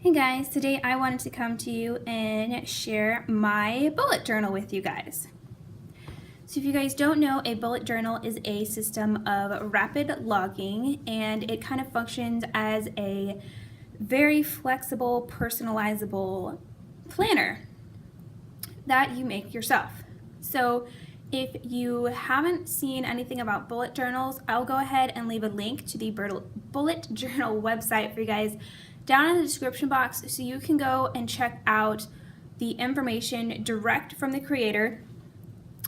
Hey guys, today I wanted to come to you and share my bullet journal with you guys. So if you guys don't know, a bullet journal is a system of rapid logging, and it kind of functions as a very flexible, personalizable planner that you make yourself. So if you haven't seen anything about bullet journals, I'll go ahead and leave a link to the bullet journal website for you guys down in the description box so you can go and check out the information direct from the creator.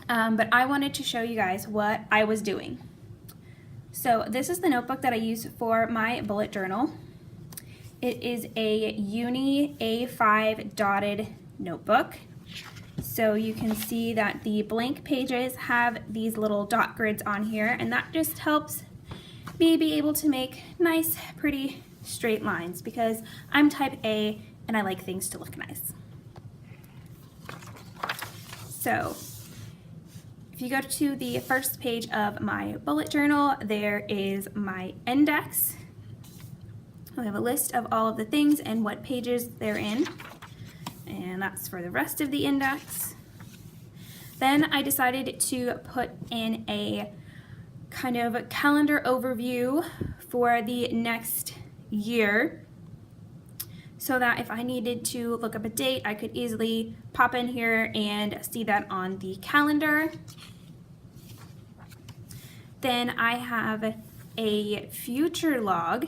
But I wanted to show you guys what I was doing. So this is the notebook that I use for my bullet journal. It is a Uni A5 dotted notebook. So you can see that the blank pages have these little dot grids on here, and that just helps me be able to make nice, pretty straight lines because I'm type A and I like things to look nice. So if you go to the first page of my bullet journal, there is my index. I have a list of all of the things and what pages they're in, and that's for the rest of the index. Then I decided to put in a kind of calendar overview for the next year so that if I needed to look up a date, I could easily pop in here and see that on the calendar. Then I have a future log,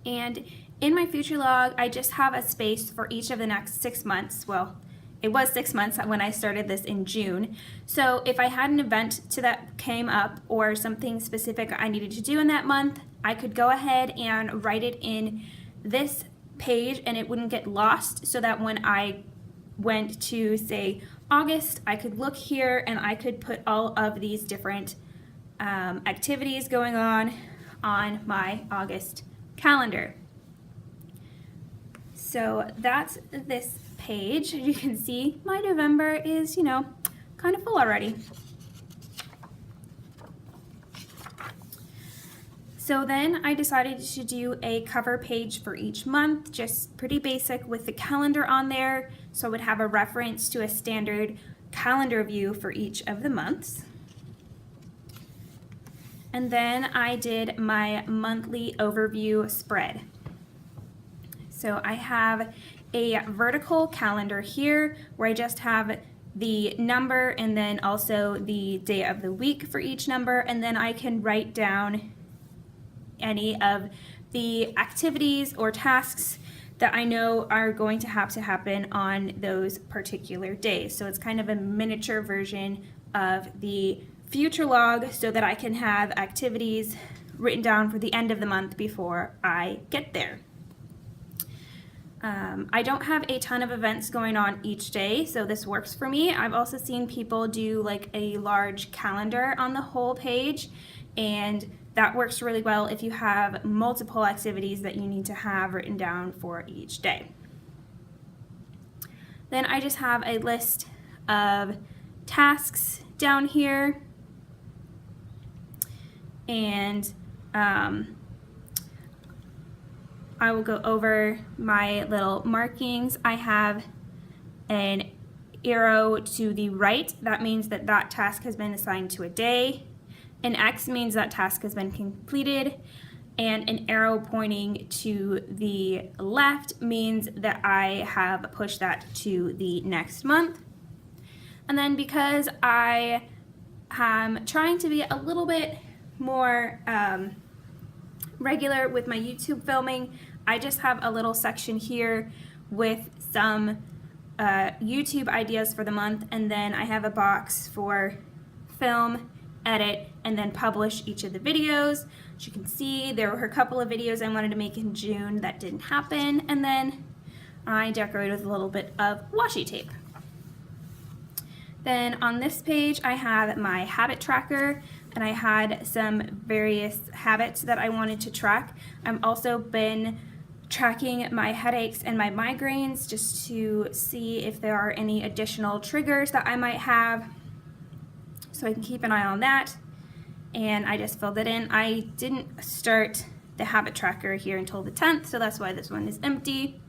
and in my future log I just have a space for each of the next 6 months. Well, it was 6 months when I started this in June. So if I had an event that came up or something specific I needed to do in that month, I could go ahead and write it in this page and it wouldn't get lost, so that when I went to, say, August, I could look here and I could put all of these different activities going on my August calendar. So that's this page. As you can see, my November is, kind of full already. So then I decided to do a cover page for each month, just pretty basic with the calendar on there, so I would have a reference to a standard calendar view for each of the months. And then I did my monthly overview spread. So I have a vertical calendar here where I just have the number and then also the day of the week for each number, and then I can write down any of the activities or tasks that I know are going to happen on those particular days. So it's kind of a miniature version of the future log so that I can have activities written down for the end of the month before I get there. I don't have a ton of events going on each day, so this works for me. I've also seen people do like a large calendar on the whole page, and that works really well if you have multiple activities that you need to have written down for each day. Then I just have a list of tasks down here, and I will go over my little markings. I have an arrow to the right. That means that that task has been assigned to a day. An X means that task has been completed. And an arrow pointing to the left means that I have pushed that to the next month. And then because I am trying to be a little bit more regular with my YouTube filming, I just have a little section here with some YouTube ideas for the month, and then I have a box for film, edit, and then publish each of the videos. As you can see, there were a couple of videos I wanted to make in June that didn't happen, and then I decorated with a little bit of washi tape. Then on this page I have my habit tracker, and I had some various habits that I wanted to track. I've also been tracking my headaches and my migraines just to see if there are any additional triggers that I might have, so I can keep an eye on that. And I just filled it in. I didn't start the habit tracker here until the 10th, so that's why this one is empty.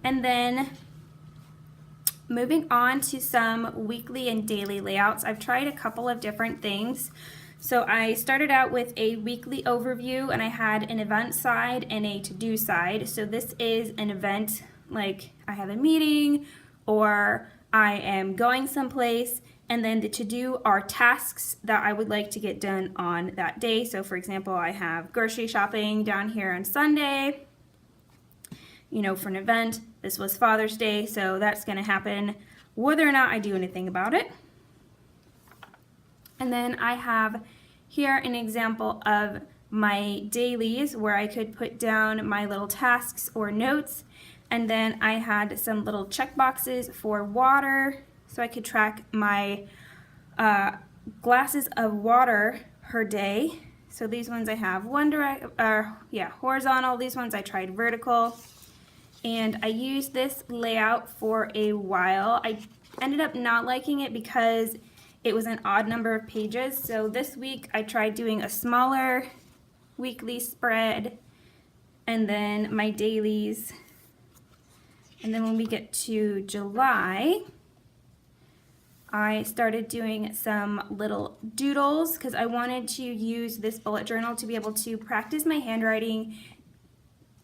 And then moving on to some weekly and daily layouts. I've tried a couple of different things. So I started out with a weekly overview, and I had an event side and a to-do side. So this is an event, like I have a meeting or I am going someplace, and then the to-do are tasks that I would like to get done on that day. So for example, I have grocery shopping down here on Sunday, you know, for an event. This was Father's Day, so that's going to happen whether or not I do anything about it. And then I have here an example of my dailies where I could put down my little tasks or notes. And then I had some little check boxes for water, so I could track my glasses of water per day. So these ones I have horizontal. These ones I tried vertical. And I used this layout for a while. I ended up not liking it because it was an odd number of pages. So this week I tried doing a smaller weekly spread and then my dailies. And then when we get to July, I started doing some little doodles because I wanted to use this bullet journal to be able to practice my handwriting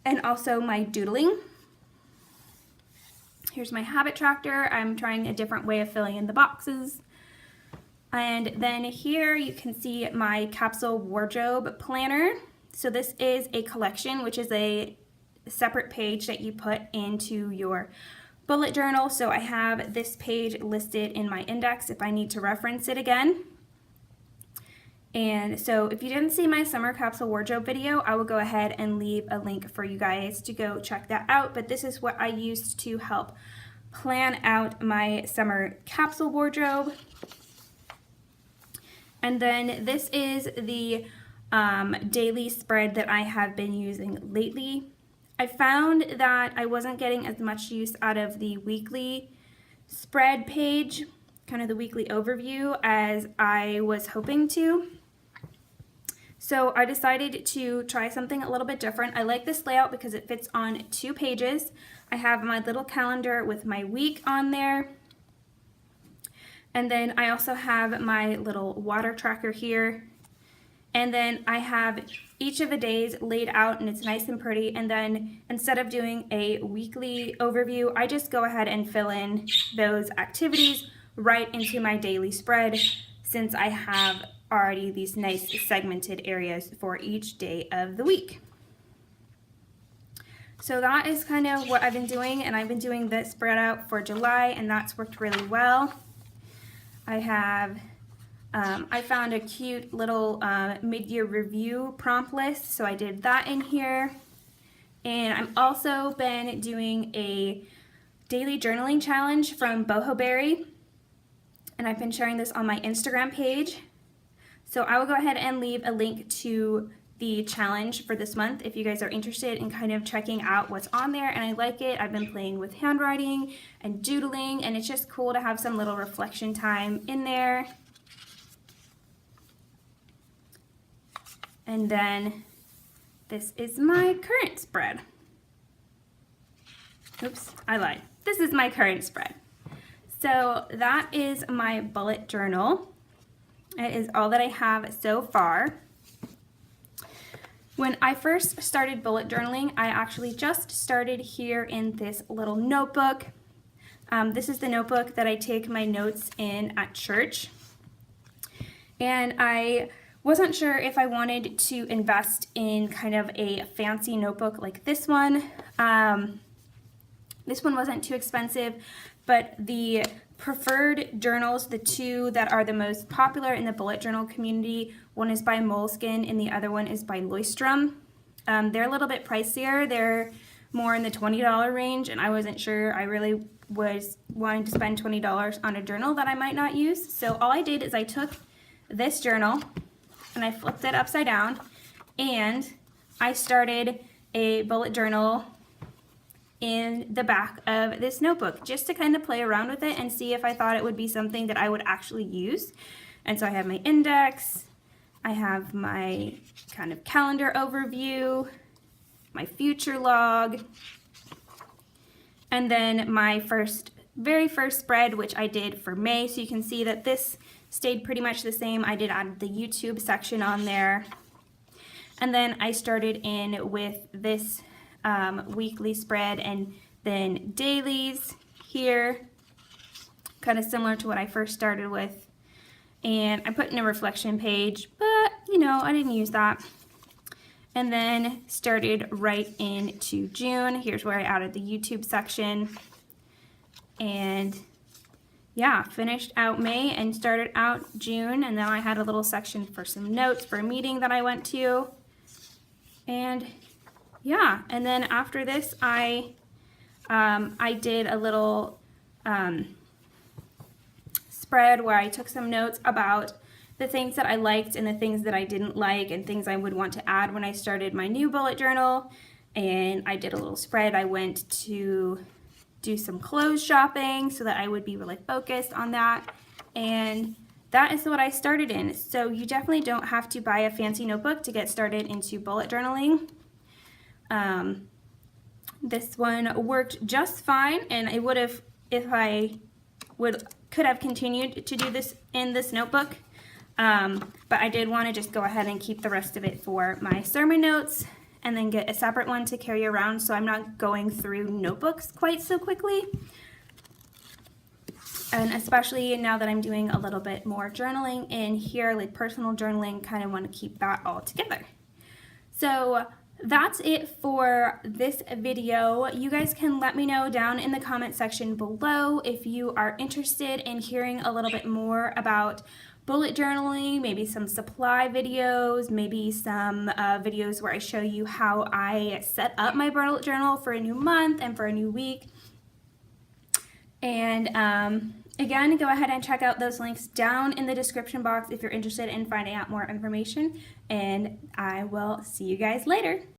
and also my doodling. Here's my habit tracker. I'm trying a different way of filling in the boxes. And then here you can see my capsule wardrobe planner. So this is a collection, which is a separate page that you put into your bullet journal. So I have this page listed in my index if I need to reference it again. And so if you didn't see my summer capsule wardrobe video, I will go ahead and leave a link for you guys to go check that out. But this is what I used to help plan out my summer capsule wardrobe. And then this is the daily spread that I have been using lately. I found that I wasn't getting as much use out of the weekly spread page, kind of the weekly overview, as I was hoping to. So I decided to try something a little bit different. I like this layout because it fits on 2 pages. I have my little calendar with my week on there. And then I also have my little water tracker here. And then I have each of the days laid out and it's nice and pretty. And then instead of doing a weekly overview, I just go ahead and fill in those activities right into my daily spread, since I have already these nice segmented areas for each day of the week. So that is kind of what I've been doing, and I've been doing this spread out for July, and that's worked really well. I have I found a cute little mid-year review prompt list, so I did that in here. And I've also been doing a daily journaling challenge from Bohoberry, and I've been sharing this on my Instagram page. So I will go ahead and leave a link to the challenge for this month if you guys are interested in kind of checking out what's on there. And I like it. I've been playing with handwriting and doodling, and it's just cool to have some little reflection time in there. And then this is my current spread. Oops, I lied. This is my current spread. So that is my bullet journal. It is all that I have so far. When I first started bullet journaling, I actually just started here in this little notebook. This is the notebook that I take my notes in at church. And I wasn't sure if I wanted to invest in kind of a fancy notebook like this one. This one wasn't too expensive, but the preferred journals, the 2 that are the most popular in the bullet journal community, one is by Moleskine and the other one is by Leuchtturm. They're a little bit pricier. They're more in the $20 range, and I wasn't sure I really was wanting to spend $20 on a journal that I might not use. So all I did is I took this journal and I flipped it upside down, and I started a bullet journal in the back of this notebook just to kind of play around with it and see if I thought it would be something that I would actually use. And so I have my index, I have my kind of calendar overview, my future log, and then my very first spread, which I did for May. So you can see that this stayed pretty much the same. I did add the YouTube section on there. And then I started in with this weekly spread and then dailies here, kind of similar to what I first started with. And I put in a reflection page, but you know, I didn't use that. And then started right into June. Here's where I added the YouTube section. And yeah, finished out May and started out June. And then I had a little section for some notes for a meeting that I went to. And yeah, and then after this, I did a little spread where I took some notes about the things that I liked and the things that I didn't like and things I would want to add when I started my new bullet journal. And I did a little spread. I went to do some clothes shopping so that I would be really focused on that. And that is what I started in. So you definitely don't have to buy a fancy notebook to get started into bullet journaling. This one worked just fine, and it would have, if I could have continued to do this in this notebook. But I did want to just go ahead and keep the rest of it for my sermon notes and then get a separate one to carry around so I'm not going through notebooks quite so quickly. And especially now that I'm doing a little bit more journaling in here, like personal journaling, kind of want to keep that all together. So that's it for this video. You guys can let me know down in the comment section below if you are interested in hearing a little bit more about bullet journaling, maybe some supply videos, maybe some videos where I show you how I set up my bullet journal for a new month and for a new week. And again, go ahead and check out those links down in the description box if you're interested in finding out more information. And I will see you guys later.